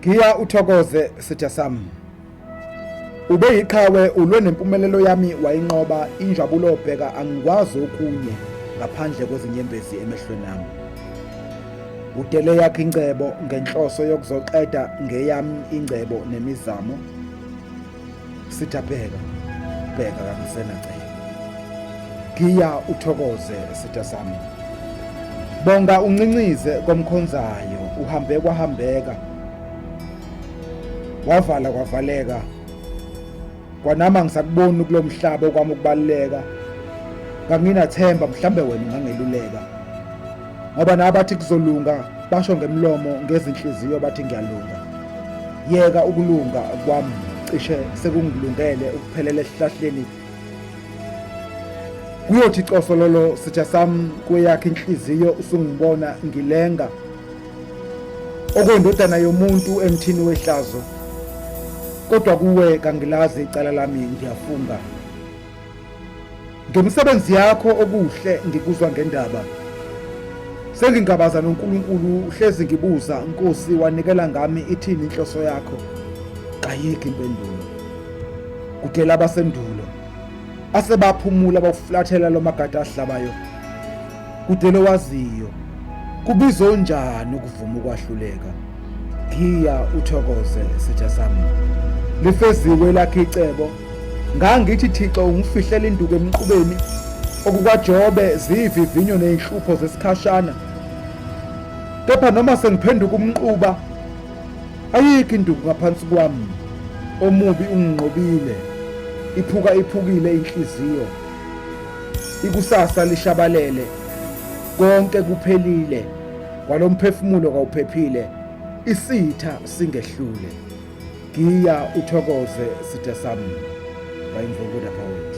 Ngiya uthokoze sitha sami. Ube yiqhawe ulwe nempumelelo yami wayinqoba injabulo obheka angikwazi okunye ngaphandle kwezinyembezi emehlweni ami. Udele yakhe ingcebo ngenhloso yokuzoqeda ngeyami ingcebo nemizamo. Sitha bheka kangisena cela. Ngiya uthokoze sitha sami. Bonga uncincize komkhonzayo uhambe kwahambeka. Wavala kwavaleka. Kwanama ngisakubona kulomhlaba okwami ukubaleka. Nganginathemba mhlambe wena ungangeluleka. Ngoba nabathi kuzolunga basho ngemlomo ngezinhliziyo bathi ngiyalunga. Yeka ukulunga kwami cishe sekungilungele ukuphelela esihlahleni. Kuyothi cosololo sitha sami kweyakhe inhliziyo usungibona ngilenga. Okuyindodana yomuntu emthini wehlazo. Kodwa kuwe kangilazi icala lami ngiyafunga. Ngemisebenzi yakho okuhle ngikuzwa ngendaba. Sengingabaza noNkulunkulu uhlezi ngibuza Nkosi wanikela ngami ithini inhloso yakho. Ayikho impendulo. Kudela abasendulo asebaphumula bafulathela lo magada ahlabayo. Kudele waziyo kubizo njani ukuvuma ukwahluleka. Ngiya uthokoze sitha sami. Lifeziwe lakhe icebo. Ngangithi Thixo ungifihlela induku emqubeni okukaJobe zivivinyo nezinhlupho zesikhashana. Kepha noma sengiphenduka umnquba ayikho induku ngaphansi kwami. Omubi unginqobile. Iphukile inhliziyo. Ikusasa lishabalele. Konke kuphelile. Kwalomphefumulo kawuphephile. Isitha singehlule. Ngiya uthokoze sitha sami. Bayimvubuda Paul.